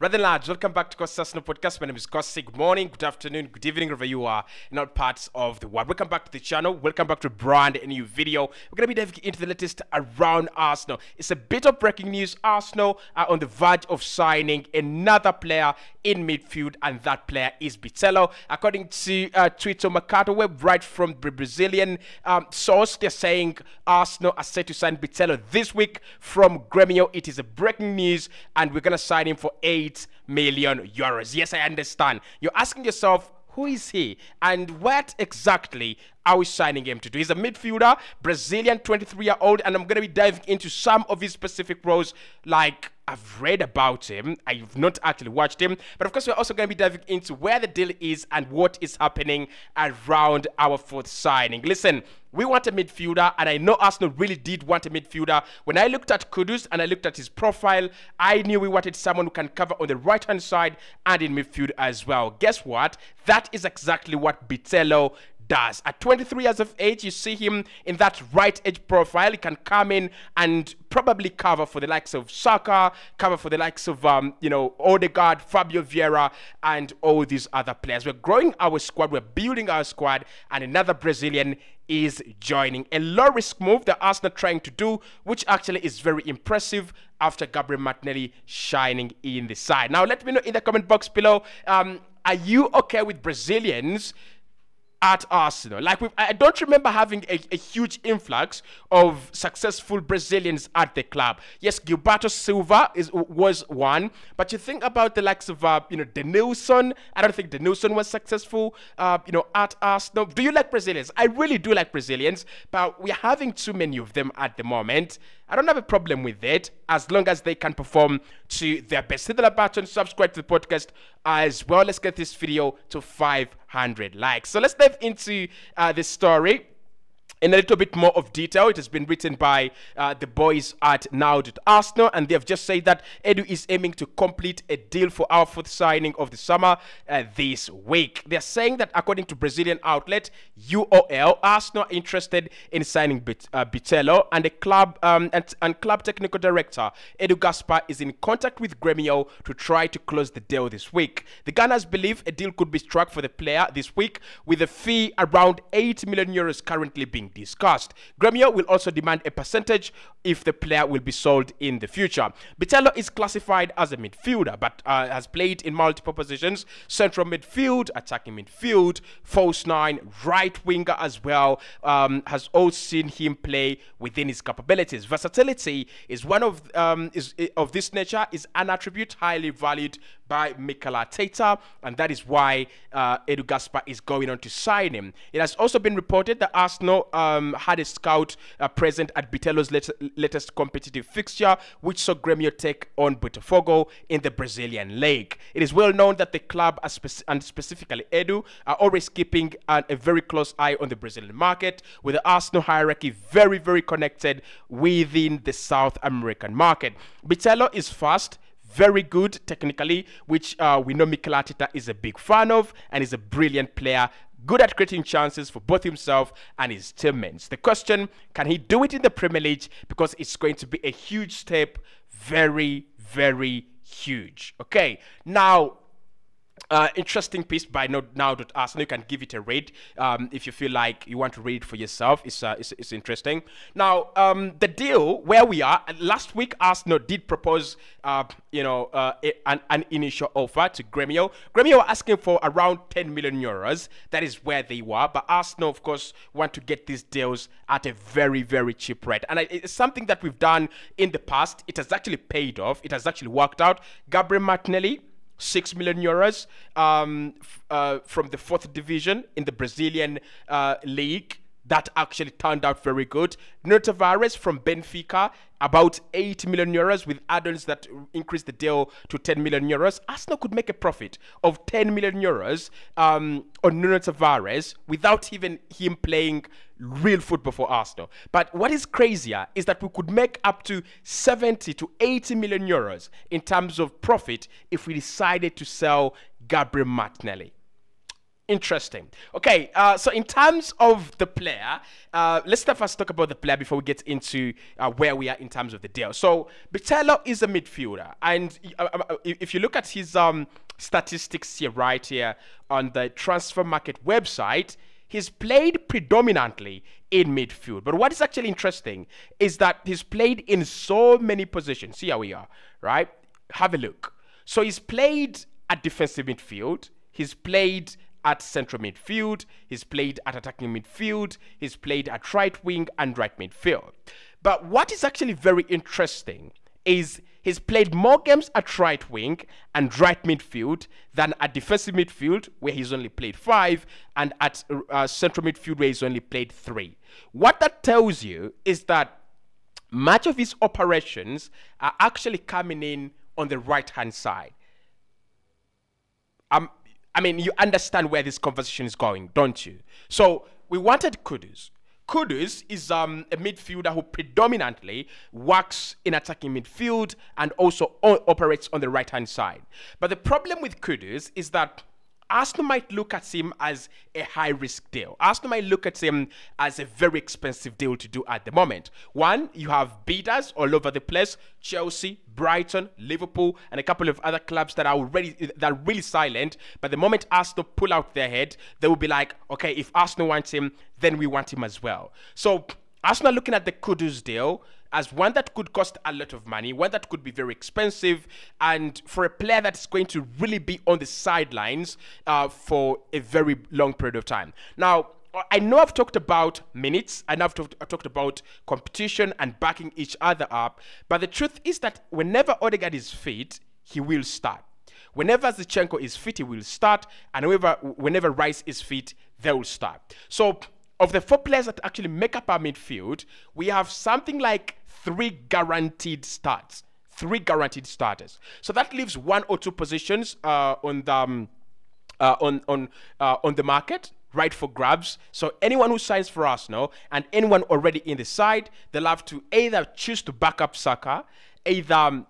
Rather lads, welcome back to Cossy podcast. My name is Cossy. Good morning, good afternoon, good evening, wherever you are in all parts of the world. Welcome back to the channel. Welcome back to a brand new video. We're going to be diving into the latest around Arsenal. It's a bit of breaking news. Arsenal are on the verge of signing another player in midfield, and that player is BITELLO. According to Twitter Mercato Web, right from the Brazilian source, they're saying Arsenal are set to sign BITELLO this week from Grêmio. It is a breaking news, and we're going to sign him for €8 million. Yes, I understand. You're asking yourself, who is he and what exactly are we signing him to do? He's a midfielder, Brazilian, 23-year-old, and I'm going to be diving into some of his specific roles. Like, I've read about him, I've not actually watched him, but of course we're also going to be diving into where the deal is and what is happening around our fourth signing. Listen, we want a midfielder, and I know Arsenal really did want a midfielder. When I looked at Kudus and I looked at his profile, I knew we wanted someone who can cover on the right-hand side and in midfield as well. Guess what? That is exactly what BITELLO does. At 23 years of age, you see him in that right edge profile. He can come in and probably cover for the likes of Saka, cover for the likes of, Odegaard, Fabio Vieira, and all these other players. We're growing our squad, we're building our squad, and another Brazilian is joining. A low-risk move that Arsenal trying to do, which actually is very impressive after Gabriel Martinelli shining in the side. Now, let me know in the comment box below, are you okay with Brazilians at Arsenal? Like, I don't remember having a huge influx of successful Brazilians at the club. Yes, Gilberto Silva was one, but you think about the likes of Denilson. I don't think Denilson was successful at Arsenal. Do you like Brazilians? I really do like Brazilians, but we're having too many of them at the moment. I don't have a problem with it as long as they can perform to their best. Hit the like button, subscribe to the podcast as well. Let's get this video to 500 likes. So let's dive into the story in a little bit more of detail. It has been written by the boys at Now.Arsenal, and they have just said that Edu is aiming to complete a deal for our fourth signing of the summer this week. They're saying that according to Brazilian outlet UOL, Arsenal are interested in signing BITELLO, and the club and club technical director Edu Gaspar is in contact with Grêmio to try to close the deal this week. The Gunners believe a deal could be struck for the player this week, with a fee around €8 million currently being discussed. Grêmio will also demand a percentage if the player will be sold in the future. BITELLO is classified as a midfielder, but has played in multiple positions: central midfield, attacking midfield, false nine, right winger as well. Has all seen him play within his capabilities. Versatility is one of this nature is an attribute highly valued by Mikel Arteta, and that is why Edu Gaspar is going on to sign him. It has also been reported that Arsenal had a scout present at BITELLO's latest competitive fixture, which saw Grêmio take on Botafogo in the Brazilian league. It is well known that the club, and specifically Edu, are always keeping a very close eye on the Brazilian market, with the Arsenal hierarchy very, very connected within the South American market. BITELLO is fast, very good technically, which we know Mikel Arteta is a big fan of, and is a brilliant player, good at creating chances for both himself and his teammates. The question, can he do it in the Premier League? Because it's going to be a huge step, very, very huge. Okay, now, interesting piece by Now.Arsenal. You can give it a read if you feel like you want to read it for yourself. It's interesting. Now, the deal where we are, last week Arsenal did propose an initial offer to Grêmio. Grêmio were asking for around €10 million. That is where they were, but Arsenal, of course, want to get these deals at a very, very cheap rate, and it's something that we've done in the past. It has actually paid off. It has actually worked out. Gabriel Martinelli, €6 million from the 4th division in the Brazilian league. That actually turned out very good. Nuno Tavares from Benfica, about €8 million, with add-ons that increased the deal to €10 million. Arsenal could make a profit of €10 million on Nuno Tavares without even him playing real football for Arsenal. But what is crazier is that we could make up to €70 to €80 million in terms of profit if we decided to sell Gabriel Martinelli. Interesting. Okay, so in terms of the player, let's first talk about the player before we get into where we are in terms of the deal. So BITELLO is a midfielder, and if you look at his statistics here, right here on the transfer market website, he's played predominantly in midfield. But what is actually interesting is that he's played in so many positions. See how we are, right? Have a look. So he's played at defensive midfield. He's played at central midfield, he's played at attacking midfield, he's played at right wing and right midfield. But what is actually very interesting is he's played more games at right wing and right midfield than at defensive midfield, where he's only played 5, and at central midfield, where he's only played 3. What that tells you is that much of his operations are actually coming in on the right-hand side. I mean, you understand where this conversation is going, don't you? So we wanted Kudus. Kudus is a midfielder who predominantly works in attacking midfield and also operates on the right-hand side. But the problem with Kudus is that Arsenal might look at him as a high-risk deal. Arsenal might look at him as a very expensive deal to do at the moment. One, you have bidders all over the place: Chelsea, Brighton, Liverpool, and a couple of other clubs that are really silent. But the moment Arsenal pull out their head, they will be like, okay, if Arsenal wants him, then we want him as well. So Arsenal looking at the Kudus deal as one that could cost a lot of money, one that could be very expensive, and for a player that's going to really be on the sidelines for a very long period of time. Now, I know I've talked about minutes, and I've talked about competition and backing each other up, but the truth is that whenever Odegaard is fit, he will start. Whenever Zinchenko is fit, he will start, and whenever Rice is fit, they will start. So of the 4 players that actually make up our midfield, we have something like 3 guaranteed starts. 3 guaranteed starters. So that leaves 1 or 2 positions on the market, right, for grabs. So anyone who signs for Arsenal and anyone already in the side, they'll have to either choose to back up Saka, either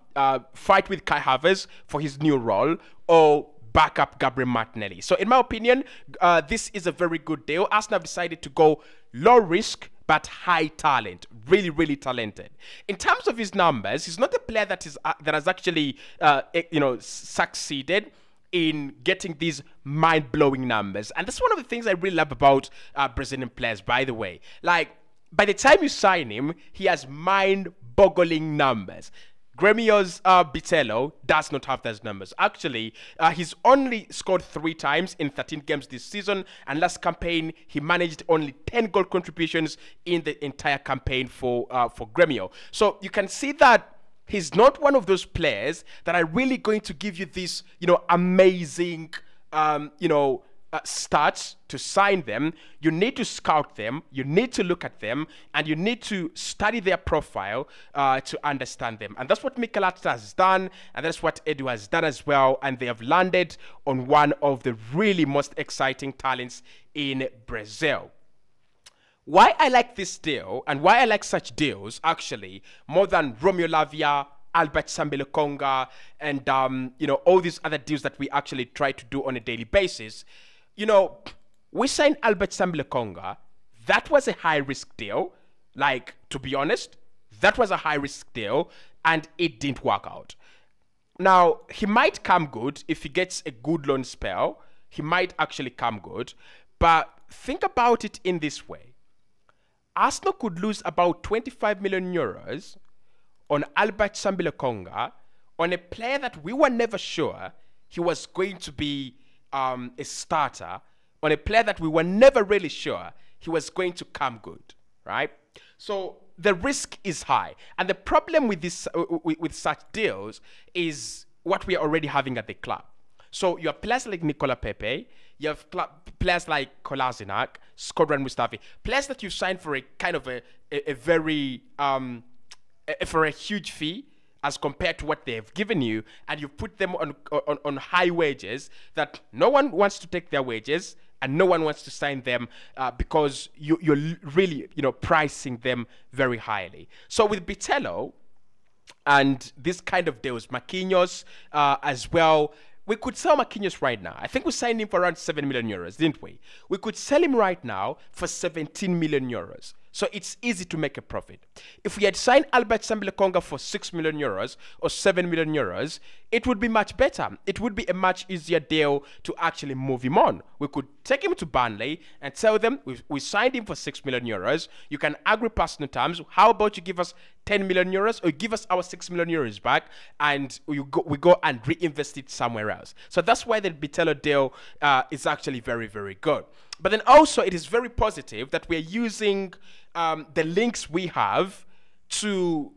fight with Kai Havertz for his new role, or back up Gabriel Martinelli. So in my opinion, this is a very good deal. Arsenal have decided to go low risk but high talent, really talented. In terms of his numbers, he's not a player that has actually succeeded in getting these mind-blowing numbers, and that's one of the things I really love about Brazilian players, by the way. Like, by the time you sign him, he has mind-boggling numbers. Gremio's BITELLO does not have those numbers. Actually, he's only scored 3 times in 13 games this season, and last campaign he managed only 10 goal contributions in the entire campaign for Gremio. So you can see that he's not one of those players that are really going to give you this, amazing, stats to sign them. You need to scout them, you need to look at them, and you need to study their profile to understand them. And that's what Mikel Arteta has done, and that's what Edu has done as well, and they have landed on one of the really most exciting talents in Brazil. Why I like this deal, and why I like such deals, actually, more than Romeo Lavia, Albert Sambi-Lokonga, and all these other deals that we actually try to do on a daily basis. We signed Albert Sambi-Lokonga. That was a high-risk deal. Like, to be honest, that was a high-risk deal, and it didn't work out. Now, he might come good if he gets a good loan spell. He might actually come good. But think about it in this way. Arsenal could lose about 25 million euros on Albert Sambi-Lokonga, on a player that we were never sure he was going to be a starter, on a player that we were never really sure he was going to come good, right? So the risk is high, and the problem with this, with such deals, is what we are already having at the club. So you have players like Nicola Pepe, you have players like Kolasinac, Skodran Mustafi, players that you signed for a kind of a very for a huge fee as compared to what they have given you, and you put them on high wages that no one wants to take their wages, and no one wants to sign them because you're really pricing them very highly. So with BITELLO and this kind of deals, Marquinhos as well, we could sell Marquinhos right now. I think we signed him for around 7 million euros, didn't we? We could sell him right now for 17 million euros. So it's easy to make a profit. If we had signed Albert Sambilekonga for 6 million euros or 7 million euros, it would be much better. It would be a much easier deal to actually move him on. We could take him to Burnley and tell them we signed him for 6 million euros. You can agree personal terms. How about you give us 10 million euros or give us our 6 million euros back, and we go and reinvest it somewhere else. So that's why the BITELLO deal is actually very, very good. But then also it is very positive that we're using the links we have to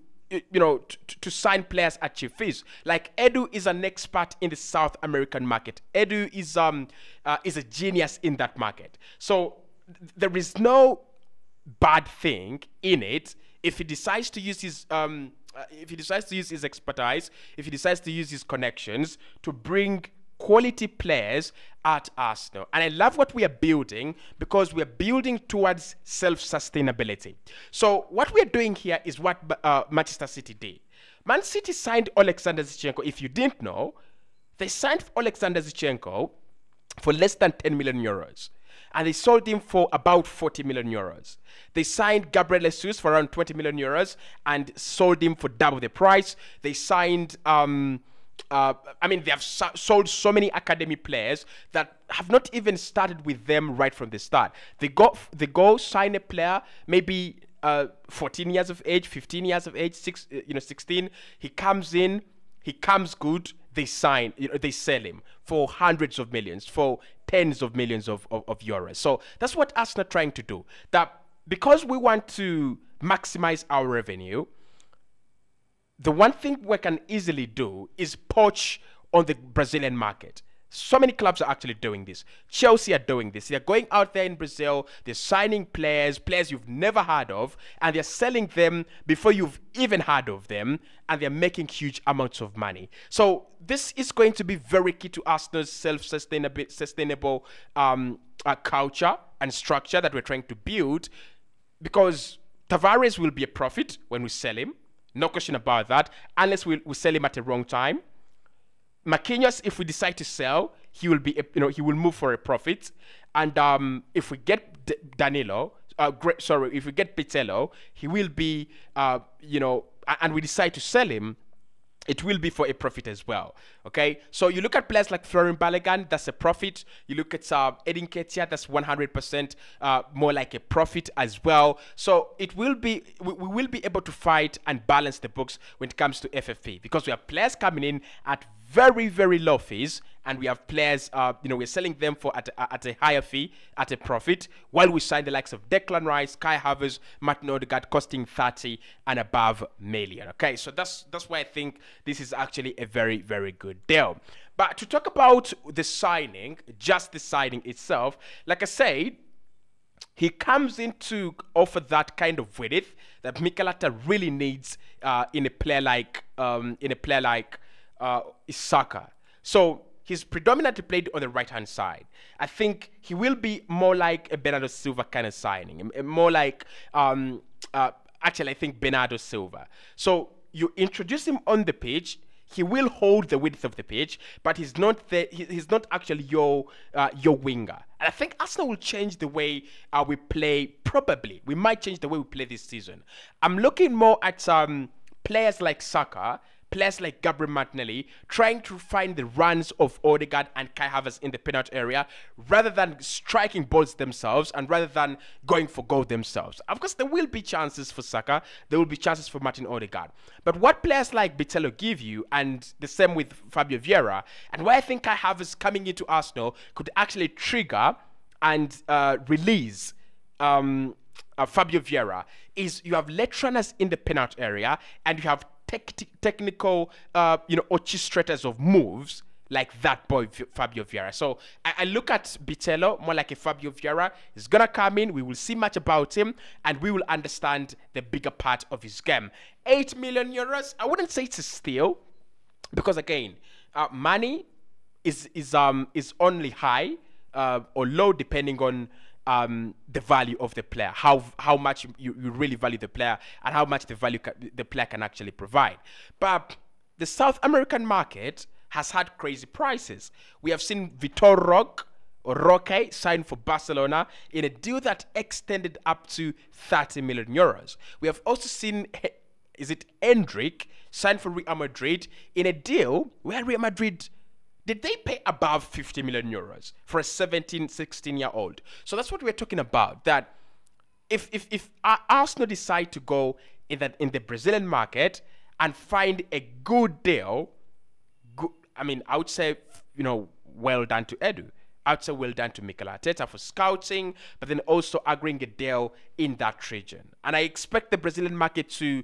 to sign players at cheap fees. Like Edu is an expert in the South American market. Edu is a genius in that market. So there is no bad thing in it if he decides to use his expertise, if he decides to use his connections to bring quality players at Arsenal. And I love what we are building, because we are building towards self-sustainability. So what we are doing here is what Manchester City did. Man City signed Alexander Zinchenko. If you didn't know, they signed Alexander Zinchenko for less than 10 million euros. And they sold him for about 40 million euros. They signed Gabriel Jesus for around 20 million euros and sold him for double the price. They signed I mean, they have sold so many academy players that have not even started with them right from the start. They go sign a player, maybe 14 years of age, 15 years of age, 16. He comes in, he comes good. They sign, they sell him for hundreds of millions, for tens of millions of euros. So that's what Arsenal are trying to do. That because we want to maximize our revenue, the one thing we can easily do is poach on the Brazilian market. So many clubs are actually doing this. Chelsea are doing this. They're going out there in Brazil, they're signing players you've never heard of, and they're selling them before you've even heard of them, and they're making huge amounts of money. So this is going to be very key to Arsenal's sustainable culture and structure that we're trying to build, because Tavares will be a profit when we sell him. No question about that, unless we sell him at the wrong time. Marquinhos, if we decide to sell, he will be, he will move for a profit. And if we get Danilo, if we get BITELLO, he will be, and we decide to sell him, it will be for a profit as well. Okay, so you look at players like Florian Balogun, that's a profit. You look at Edin Ketia, that's 100% more like a profit as well. So it will be, we will be able to fight and balance the books when it comes to FFP, because we have players coming in at very, very low fees, and we have players, we're selling them for at a higher fee, at a profit, while we sign the likes of Declan Rice, Kai Havertz, Martin Odegaard, costing 30 and above million. Okay, so that's why I think this is actually a very, very good deal. But to talk about the signing, just the signing itself, like I said, he comes in to offer that kind of width that Mikel Arteta really needs in a player like Isaka. So he's predominantly played on the right-hand side. I think he will be more like a Bernardo Silva kind of signing, more like actually I think Bernardo Silva. So you introduce him on the pitch, he will hold the width of the pitch, but he's not he's not actually your winger. And I think Arsenal will change the way we play. Probably we might change the way we play this season. I'm looking more at players like Saka, players like Gabriel Martinelli, trying to find the runs of Odegaard and Kai Havertz in the penalty area, rather than striking balls themselves and rather than going for goal themselves. Of course, there will be chances for Saka, there will be chances for Martin Odegaard. But what players like BITELLO give you, and the same with Fabio Vieira, and why I think Kai Havertz coming into Arsenal could actually trigger and release Fabio Vieira, is you have late runners in the penalty area, and you have technical, orchestrators of moves like that boy Fabio Vieira. So I look at BITELLO more like a Fabio Vieira. He's gonna come in, we will see much about him, and we will understand the bigger part of his game. 8 million euros, I wouldn't say it's a steal, because again, money is only high or low depending on the value of the player, how much you really value the player, and how much the player can actually provide. But the South American market has had crazy prices. We have seen Vitor Roque signed for Barcelona in a deal that extended up to 30 million euros. We have also seen, is it Endrick, signed for Real Madrid in a deal where Real Madrid, did they pay above 50 million euros for a 17, 16-year-old? So that's what we're talking about, that if Arsenal decide to go in the Brazilian market and find a good deal, I mean, I would say, well done to Edu. I would say well done to Mikel Arteta for scouting, but then also agreeing a deal in that region. And I expect the Brazilian market to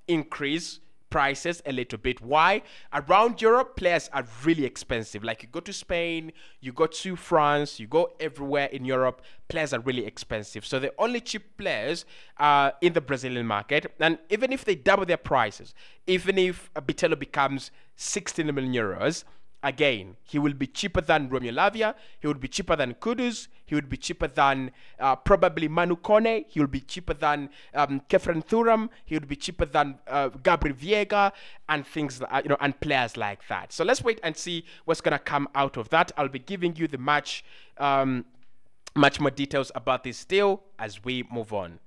increase prices a little bit. Why? Around Europe, players are really expensive. Like, you go to Spain, you go to France, you go everywhere in Europe, players are really expensive. So the only cheap players are in the Brazilian market. And even if they double their prices, even if BITELLO becomes 16 million euros, again, he will be cheaper than Romeo Lavia, he would be cheaper than Kudus, he would be cheaper than probably Manu Kone, he would be cheaper than Kefren Thuram, he would be cheaper than Gabriel Viega, and things, and players like that. So let's wait and see what's going to come out of that. I'll be giving you the much more details about this deal as we move on.